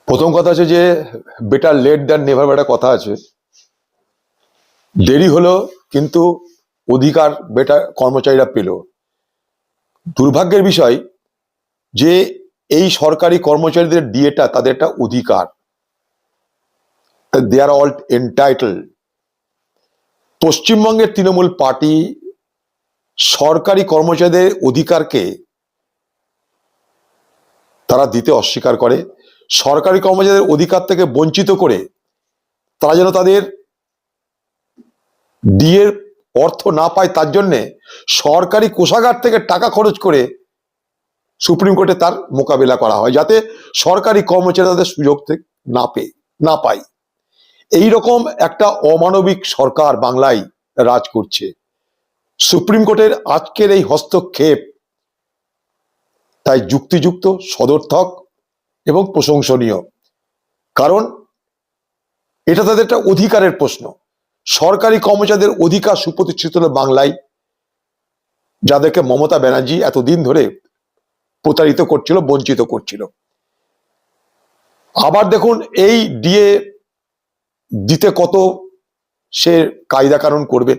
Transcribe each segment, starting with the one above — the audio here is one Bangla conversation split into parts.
প্রথম কথা আছে যে বেটার লেট দ্যান নেভার একটা কথা আছে। দেরি হলো কিন্তু অধিকার বেটার কর্মচারীরা পেল। দুর্ভাগ্যের বিষয় যে এই সরকারি কর্মচারীদের ডিএটা তাদের একটা অধিকার, দে আর অল এন্টাইটেল। পশ্চিমবঙ্গের তৃণমূল পার্টি সরকারি কর্মচারীদের অধিকারকে তারা দিতে অস্বীকার করে। সরকারি কর্মচারীদের অধিকার থেকে বঞ্চিত করে তারা যেন তাদের ডিএর অর্থ না পায়, তার জন্যে সরকারি কোষাগার থেকে টাকা খরচ করে সুপ্রিম কোর্টে তার মোকাবিলা করা হয়, যাতে সরকারি কর্মচারী তাদের সুযোগ না পায়। এইরকম একটা অমানবিক সরকার বাংলায় রাজ করছে। সুপ্রিম কোর্টের আজকের এই হস্তক্ষেপ তাই যুক্তিযুক্ত, সদর্থক এবং প্রশংসনীয়, কারণ এটা তাদের একটা অধিকারের প্রশ্ন। সরকারি কর্মচারীদের অধিকার সুপ্রতিষ্ঠিত হলো বাংলায়, যাদেরকে মমতা ব্যানার্জি এতদিন ধরে প্রতারিত করছিল, বঞ্চিত করছিল। আবার দেখুন এই ডিএ দিতে কত সে কায়দা কানুন করবে।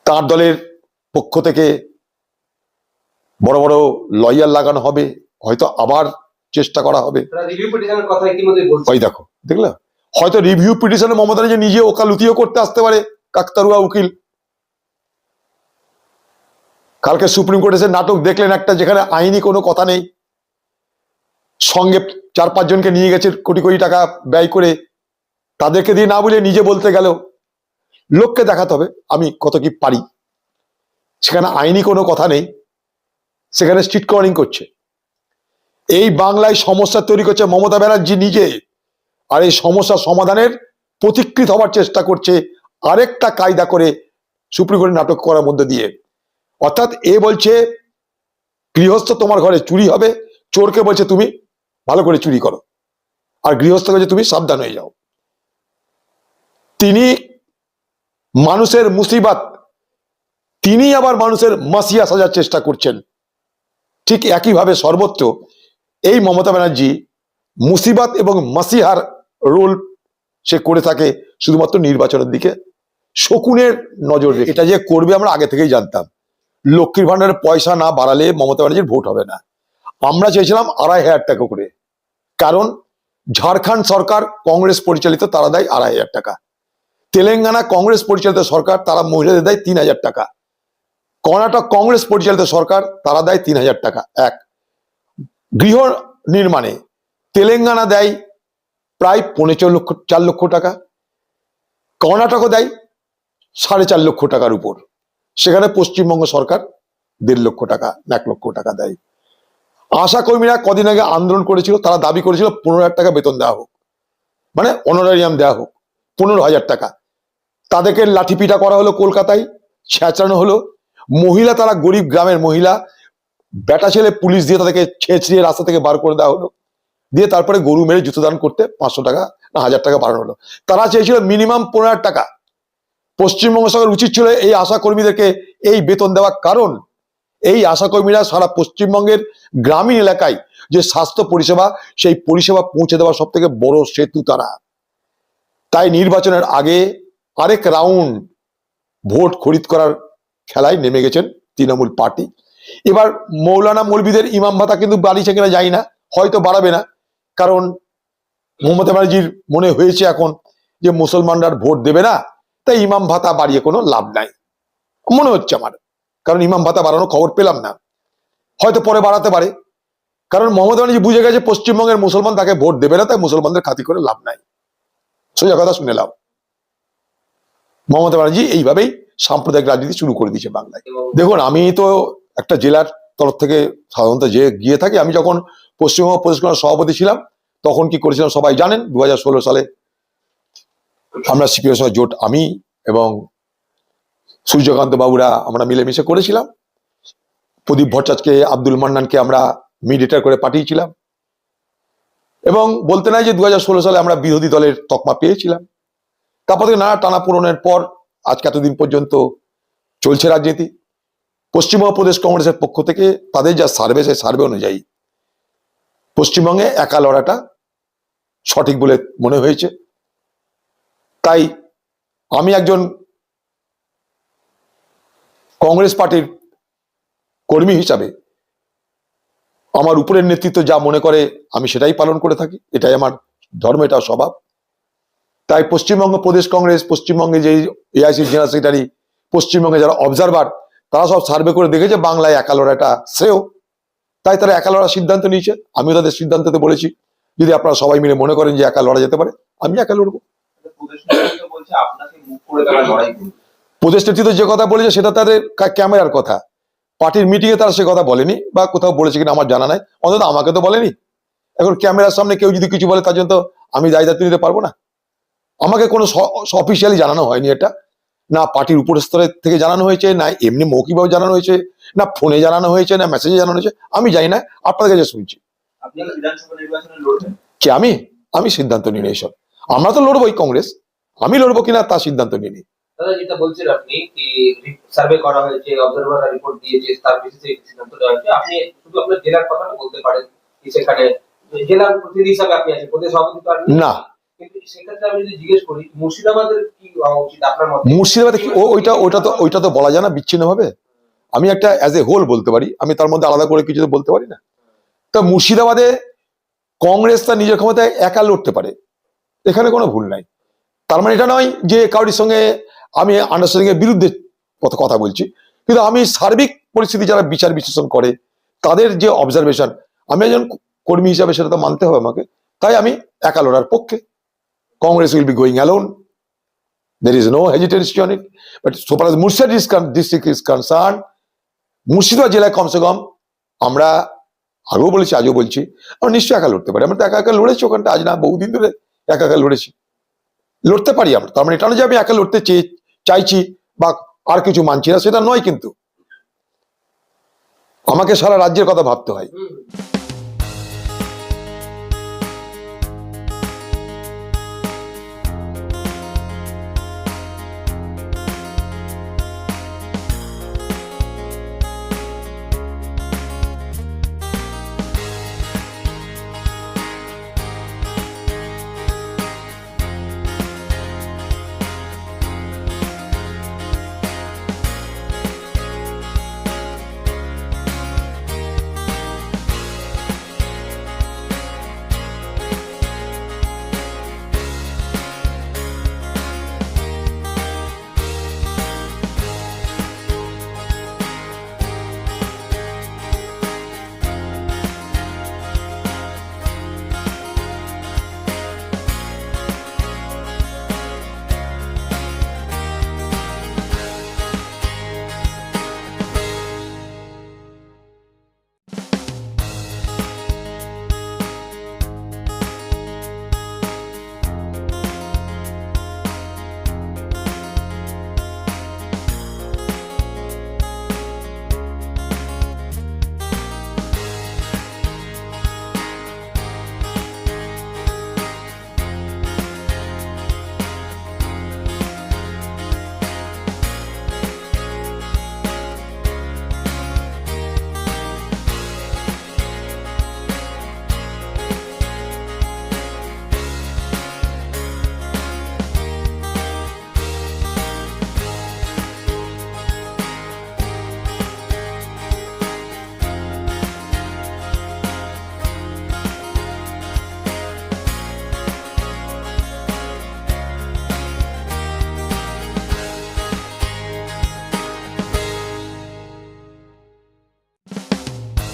তার দলের পক্ষ থেকে বড় বড় লয়ার লাগানো হবে, হয়তো আবার চেষ্টা করা হবে। ওই দেখো, দেখলে হয়তো রিভিউ পিটিশনে মমতা ব্যানার্জি নিজে ওকালতিও করতে আসতে পারে, কাকতারুয়া উকিল। কালকে সুপ্রিম কোর্টে এসে নাটক দেখলেন একটা, যেখানে আইনি কোনো কথা নেই, সঙ্গে 4-5 জনকে নিয়ে গেছে কোটি কোটি টাকা ব্যয় করে, তাদেরকে দিয়ে না বলে নিজে বলতে গেল। লোককে দেখাতে হবে আমি কত কি পারি। সেখানে আইনি কোনো কথা নেই, সেখানে স্ট্রিট কর্নিং করছে। এই বাংলায় সমস্যা তৈরি করছে মমতা ব্যানার্জি নিজে, আর এই সমস্যার সমাধানের প্রতিকৃত হওয়ার চেষ্টা করছে আরেকটা কায়দা করে সুপ্রিম কোর্টে নাটক করার মধ্যে দিয়ে। অর্থাৎ এ বলছে গৃহস্থ তোমার ঘরে চুরি হবে, চোরকে বলছে তুমি ভালো করে চুরি করো, আর গৃহস্থ বলছে তুমি সাবধান হয়ে যাও। তিনি মানুষের মুসিবত, তিনি আবার মানুষের মাসিয়া সাজার চেষ্টা করছেন। ঠিক একইভাবে সর্বত্র এই মমতা ব্যানার্জি মুসিবত এবং মাসিহার রোল সে করে থাকে শুধুমাত্র নির্বাচনের দিকে শকুনের নজর রেখে। এটা যে করবে আমরা আগে থেকেই জানতাম। লক্ষ্মীর ভান্ডারের পয়সা না বাড়ালে মমতা ব্যানার্জির ভোট হবে না। আমরা চেয়েছিলাম 2,500 টাকা করে, কারণ ঝাড়খণ্ড সরকার কংগ্রেস পরিচালিত, তারা দেয় 2,500 টাকা। তেলেঙ্গানা কংগ্রেস পরিচালিত সরকার, তারা মহিলাদের দেয় 3,000 টাকা। কর্ণাটক কংগ্রেস পরিচালিত সরকার, তারা দেয় 3,000 টাকা। এক গৃহ নির্মাণে তেলেঙ্গানা দেয় প্রায় 4 লক্ষ টাকা, কর্ণাটকও দেয় 4.5 লক্ষ টাকার উপর। সেখানে পশ্চিমবঙ্গ সরকার 1.5 লক্ষ টাকা, 1 লক্ষ টাকা দেয়। আশা কর্মীরা কদিন আগে আন্দোলন করেছিল, তারা দাবি করেছিল 15,000 টাকা বেতন দেওয়া হোক, মানে অনারারিয়াম দেওয়া হোক 15,000 টাকা। তাদেরকে লাঠিপিটা করা হলো, কলকাতায় ছেঁচড়ানো হলো। মহিলা, তারা গরিব গ্রামের মহিলা, বেটা ছেলে পুলিশ দিয়ে তাদেরকে ছেঁচড়িয়ে রাস্তা থেকে বার করে দেওয়া হলো, দিয়ে তারপরে গরু মেরে জুতোদান করতে 500 টাকা না 1,000 টাকা বাড়ানো হলো। তারা চেয়েছিল মিনিমাম 15,000 টাকা। পশ্চিমবঙ্গ সরকার উচিত ছিল এই আশা কর্মীদেরকে এই বেতন দেওয়া, কারণ এই আশা কর্মীরা সারা পশ্চিমবঙ্গের গ্রামীণ এলাকায় যে স্বাস্থ্য পরিষেবা, সেই পরিষেবা পৌঁছে দেওয়া সব থেকে বড় সেতু তারা। তাই নির্বাচনের আগে আরেক রাউন্ড ভোট খরিদ করার খেলায় নেমে গেছেন তৃণমূল পার্টি। এবার মৌলানা মৌলবীদের ইমাম ভাতা কিন্তু বাড়িছে কিনা জানি না, হয়তো বাড়াবে না, কারণ মমতা ব্যানার্জির মনে হয়েছে এখন যে মুসলমানরা ভোট দেবে না, তাই ইমাম ভাতা বাড়িয়ে কোনো লাভ নাই মনে হচ্ছে আমার, কারণ ইমাম ভাতা বাড়ানোর খবর পেলাম না। হয়তো পরে বাড়াতে পারে, কারণ মমতা ব্যানার্জি বুঝে গেছে পশ্চিমবঙ্গের মুসলমান তাকে ভোট দেবে না, তাই মুসলমানদের খাতি করে লাভ নাই। সোজা কথা শুনে লাভ। মমতা ব্যানার্জি এইভাবেই সাম্প্রদায়িক রাজনীতি শুরু করে দিয়েছে বাংলায়। দেখুন, আমি তো একটা জেলার তরফ থেকে সাধারণত যে গিয়ে থাকি। আমি যখন পশ্চিমবঙ্গ প্রদেশ কংগ্রেসের সভাপতি ছিলাম, তখন কি করেছিলাম সবাই জানেন। 2016 সালে আমরা সিপিএম সহ জোট, আমি এবং সূর্যকান্ত বাবুরা আমরা মিলেমিশে করেছিলাম। প্রদীপ ভট্টাচার্যকে, আব্দুল মান্নানকে আমরা মিডিয়েটর করে পাঠিয়েছিলাম, এবং বলতে নাই যে 2016 সালে আমরা বিরোধী দলের তকমা পেয়েছিলাম। তারপর থেকে নানা টানাপোড়েনের পর আজকে এতদিন পর্যন্ত চলছে রাজনীতি। পশ্চিমবঙ্গ প্রদেশ কংগ্রেসের পক্ষ থেকে তাদের যা সার্ভে, সেই সার্ভে অনুযায়ী পশ্চিমবঙ্গে একা লড়াটা সঠিক বলে মনে হয়েছে। তাই আমি একজন কংগ্রেস পার্টির কর্মী হিসাবে আমার উপরের নেতৃত্ব যা মনে করে আমি সেটাই পালন করে থাকি, এটাই আমার ধর্ম, এটাও স্বভাব। তাই পশ্চিমবঙ্গ প্রদেশ কংগ্রেস, পশ্চিমবঙ্গে যে এআইসি জেনারেল সেক্রেটারি, পশ্চিমবঙ্গে যারা অবজারভার, তারা সব সার্ভে করে দেখেছে বাংলায় একা লড়াটা শ্রেয়। তাই তারা একা লড়ার সিদ্ধান্ত নিয়েছে। আমিও তাদের সিদ্ধান্ততে বলেছি যদি আপনারা সবাই মিলে মনে করেন যে একা লড়া যেতে পারে, আমি একা লড়বো। প্রদেশ নেতৃত্ব যে কথা বলেছে সেটা তাদের ক্যামেরার কথা, পার্টির মিটিং এ তারা সে কথা বলেনি, বা কোথাও বলেছে কিনা আমার জানা নাই, অন্তত আমাকে তো বলেনি। এখন ক্যামেরার সামনে কেউ যদি কিছু বলে তার জন্য তো আমি দায় দায়িত্ব নিতে পারবো না। আমাকে কোনো অফিসিয়ালি জানানো হয়নি, এটা না পার্টির উপর স্তরের থেকে জানানো হয়েছে, না এমনি মৌখিকভাবে জানানো হয়েছে, না ফোনে জানানো হয়েছে, না মেসেজে জানানো হয়েছে, আমি জানি না, আপনাদের কাছে শুনছি। কি আমি সিদ্ধান্ত নিই এইসব, আমরা তো লড়বোই কংগ্রেস, আমি লড়বো কিনা তার সিদ্ধান্ত নিই। দাদা যেটা বলছেন আপনি কি সার্ভে করা হয়েছে, অবজারভাররা রিপোর্ট দিয়েছে, তার বেসিসে সিদ্ধান্ত নেওয়া হয়েছে, আপনি শুধু আপনার জেলার কথাটা বলতে পারেন কি সেখানে জেলার প্রতিনিধি হিসাবে আপনি আছেন, প্রদেশ সভাপতি তো আর না। কিন্তু সেক্ষেত্রে আমি যদি জিজ্ঞেস করি মুর্শিদাবাদের কি হওয়া উচিত আপনার মতে? মুর্শিদাবাদে কি ওইটা তো বলা যায় না বিচ্ছিন্ন ভাবে, আমি একটা অ্যাজ এ হোল বলতে পারি, আমি তার মধ্যে আলাদা করে কিছু তো বলতে পারি না। তা মুর্শিদাবাদে কংগ্রেস তার নিজের ক্ষমতায় একা লড়তে পারে, এখানে কোনো ভুল নাই। তার মানে এটা নয় যে কারোর সঙ্গে আমি আন্ডারস্ট্যান্ডিং এর বিরুদ্ধে কথা বলছি, কিন্তু আমি সার্বিক পরিস্থিতি যারা বিচার বিশ্লেষণ করে তাদের যে অবজারভেশন, আমি একজন কর্মী হিসাবে সেটা তো মানতে হবে আমাকে। তাই আমি একা লড়ার পক্ষে। Congress will be going alone, there is no hesitation on it, but so far as Murshidabad district is concerned, Murshidabad জেলায় কমসে কম আমরা আগেও বলেছি আজও বলছি আমরা নিশ্চয়ই একা লড়তে পারি। আমরা তো একা একা লড়েছি ওখানটা, আজ না বহুদিন ধরে একা একা লড়েছি, লড়তে পারি আমরা। তার মানে এটা না যে আমি একা লড়তে চাইছি বা আর কিছু মানছি না, সেটা নয়, কিন্তু আমাকে সারা রাজ্যের কথা ভাবতে হয়।